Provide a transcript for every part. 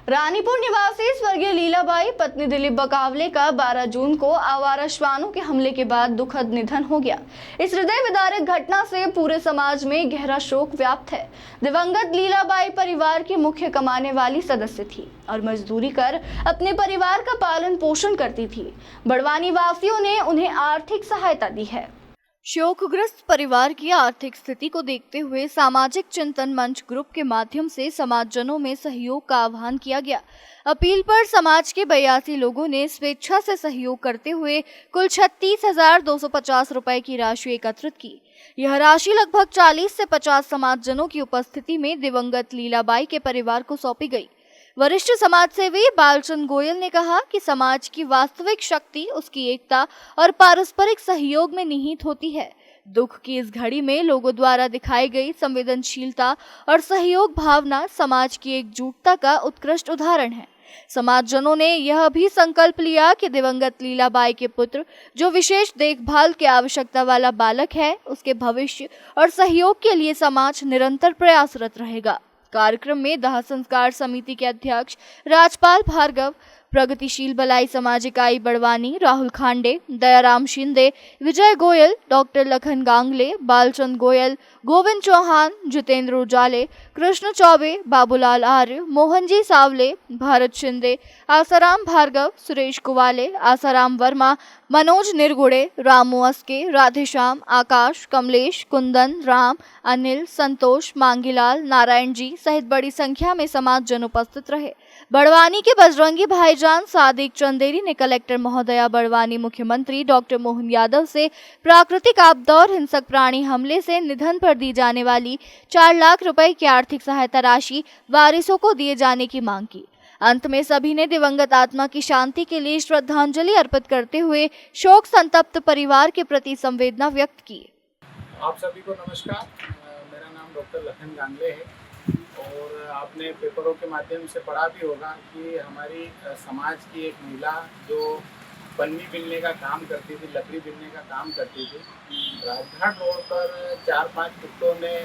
रानीपुर निवासी स्वर्गीय लीलाबाई पत्नी दिलीप बकावले का 12 जून को आवारा श्वानों के हमले के बाद दुखद निधन हो गया। इस हृदय विदारक घटना से पूरे समाज में गहरा शोक व्याप्त है। दिवंगत लीलाबाई परिवार की मुख्य कमाने वाली सदस्य थी और मजदूरी कर अपने परिवार का पालन पोषण करती थी। बड़वानी वासियों ने उन्हें आर्थिक सहायता दी है। शोकग्रस्त परिवार की आर्थिक स्थिति को देखते हुए सामाजिक चिंतन मंच ग्रुप के माध्यम से समाजजनों में सहयोग का आह्वान किया गया। अपील पर समाज के 82 लोगों ने स्वेच्छा से सहयोग करते हुए कुल 36,250 रुपए की राशि एकत्रित की। यह राशि लगभग 40 से 50 समाजजनों की उपस्थिति में दिवंगत लीलाबाई के परिवार को सौंपी गई। वरिष्ठ समाजसेवी बालचंद गोयल ने कहा कि समाज की वास्तविक शक्ति उसकी एकता और पारस्परिक सहयोग में निहित होती है। दुख की इस घड़ी में लोगों द्वारा दिखाई गई संवेदनशीलता और सहयोग भावना समाज की एकजुटता का उत्कृष्ट उदाहरण है। समाजजनों ने यह भी संकल्प लिया कि दिवंगत लीलाबाई के पुत्र, जो विशेष देखभाल की आवश्यकता वाला बालक है, उसके भविष्य और सहयोग के लिए समाज निरंतर प्रयासरत रहेगा। कार्यक्रम में दाह संस्कार समिति के अध्यक्ष राजपाल भार्गव, प्रगतिशील भलाई समाज इकाई बड़वानी राहुल खांडे, दयाराम शिंदे, विजय गोयल, डॉक्टर लखन गांगले, बालचंद गोयल, गोविंद चौहान, जितेंद्र उजाले, कृष्ण चौबे, बाबूलाल आर्य, मोहनजी सावले, भारत शिंदे, आसाराम भार्गव, सुरेश कुवाले, आसाराम वर्मा, मनोज निरगुड़े, रामू अस्के, राधेश्याम, आकाश, कमलेश, कुंदन, राम, अनिल, संतोष, मांगीलाल, नारायण जी सहित बड़ी संख्या में समाजजन उपस्थित रहे। बड़वानी के बजरंगी भाईजान सादिक चंदेरी ने कलेक्टर महोदया बड़वानी, मुख्यमंत्री डॉक्टर मोहन यादव से प्राकृतिक आपदा और हिंसक प्राणी हमले से निधन पर दी जाने वाली 4 लाख रुपए की आर्थिक सहायता राशि वारिसों को दिए जाने की मांग की। अंत में सभी ने दिवंगत आत्मा की शांति के लिए श्रद्धांजलि अर्पित करते हुए शोक संतप्त परिवार के प्रति संवेदना व्यक्त की। आप सभी को नमस्कार। मेरा नाम डॉक्टर लखन गांगले है और आपने पेपरों के माध्यम से पढ़ा भी होगा कि हमारी समाज की एक महिला जो पन्नी बिनने का काम करती थी, लकड़ी बिनने का काम करती थी, राजघाट रोड पर 4-5 कुत्तों ने,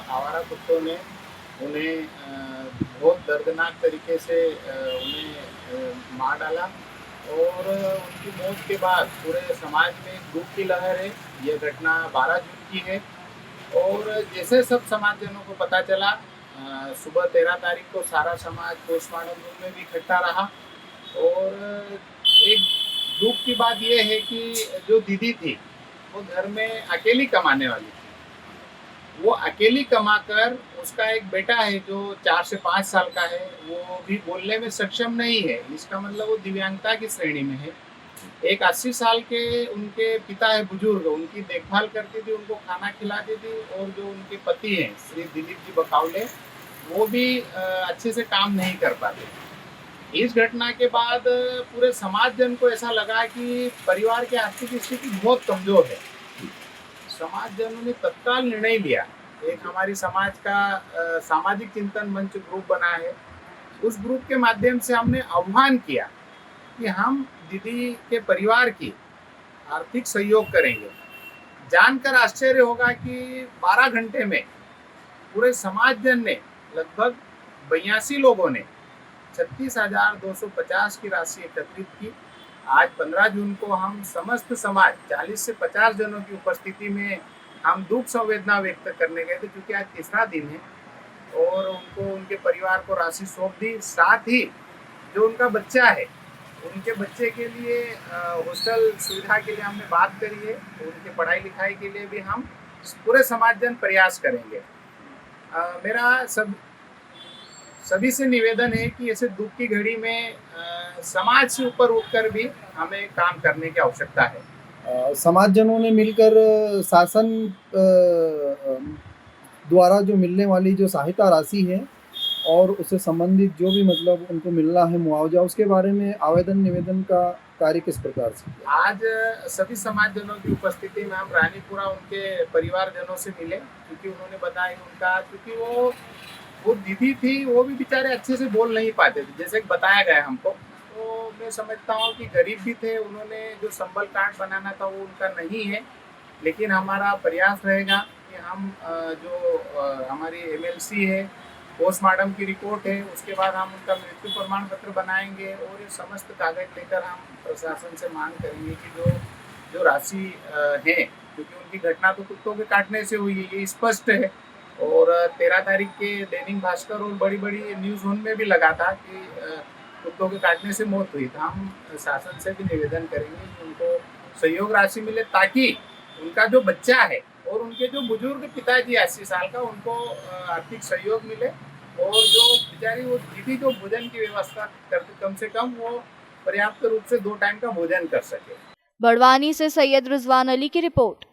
आवारा कुत्तों ने उन्हें बहुत दर्दनाक तरीके से उन्हें मार डाला और उनकी मौत के बाद पूरे समाज में दुख की लहर है। ये घटना 12 जून की है और जैसे सब समाजजनों को पता चला, सुबह 13 तारीख को सारा समाज पोस्टमार्टम रूम में भी इकट्ठा रहा। और एक दुख की बात यह है कि जो दीदी थी वो घर में अकेली कमाने वाली थी। वो अकेली कमाकर, उसका एक बेटा है जो 4 से 5 साल का है, वो भी बोलने में सक्षम नहीं है, इसका मतलब वो दिव्यांगता की श्रेणी में है। एक 80 साल के उनके पिता है, बुजुर्ग, उनकी देखभाल करती थी, उनको खाना खिलाती थी। और जो उनके पति हैं श्री दिलीप जी बकावले, वो भी अच्छे से काम नहीं कर पाते। इस घटना के बाद पूरे समाजजन को ऐसा लगा कि परिवार की आर्थिक स्थिति बहुत कमजोर है। समाजजनों ने तत्काल निर्णय लिया। एक हमारी समाज का सामाजिक चिंतन मंच ग्रुप बना है। उस ग्रुप के माध्यम से हमने आह्वान किया कि हम दीदी के परिवार की आर्थिक सहयोग करेंगे। जानकर आश्चर्य होगा कि 12 घंटे में पूरे समाजजन ने, लगभग 82 लोगों ने 36,250 की राशि एकत्रित की। आज 15 जून को हम समस्त समाज 40 से 50 जनों की उपस्थिति में हम दुख संवेदना व्यक्त करने गए थे, क्योंकि आज तीसरा दिन है। और उनको, उनके परिवार को राशि सौंप दी। साथ ही जो उनका बच्चा है, उनके बच्चे के लिए हॉस्टल सुविधा के लिए हमने बात करी है। तो उनके पढ़ाई लिखाई के लिए भी हम पूरे समाजजन प्रयास करेंगे। मेरा सभी से निवेदन है कि ऐसे दुख की घड़ी में समाज से ऊपर उठकर भी हमें काम करने की आवश्यकता है। समाजजनों ने मिलकर शासन द्वारा जो मिलने वाली जो सहायता राशि है और उससे संबंधित जो भी मतलब उनको मिलना है मुआवजा, उसके बारे में आवेदन निवेदन का कार्य किस प्रकार से? आज सभी समाजजनों की उपस्थिति में हम रानीपुरा उनके परिवारजनों से मिले, क्योंकि उन्होंने बताया उनका, क्योंकि वो दीदी थी, वो भी बेचारे अच्छे से बोल नहीं पाते थे, जैसे बताया गया हमको। तो मैं समझता हूँ कि गरीब भी थे, उन्होंने जो संबल कार्ड बनाना था वो उनका नहीं है। लेकिन हमारा प्रयास रहेगा कि हम जो हमारी MLC है पोस्टमार्टम की रिपोर्ट है, उसके बाद हम उनका मृत्यु प्रमाण पत्र बनाएंगे और ये समस्त कागज लेकर हम प्रशासन से मांग करेंगे कि जो राशि है, क्योंकि उनकी घटना तो कुत्तों के काटने से हुई है, ये स्पष्ट है। और 13 तारीख के दैनिक भास्कर और बड़ी बड़ी न्यूज़ उनमें भी लगा था कि कुत्तों के काटने से मौत हुई। था हम शासन से भी निवेदन करेंगे कि उनको सहयोग राशि मिले, ताकि उनका जो बच्चा है और उनके जो बुजुर्ग पिताजी 80 साल का, उनको आर्थिक सहयोग मिले और जो बेचारी वो दीदी जो भोजन की व्यवस्था करती, कम से कम वो पर्याप्त रूप से 2 टाइम का भोजन कर सके। बड़वानी से सैयद रिजवान अली की रिपोर्ट।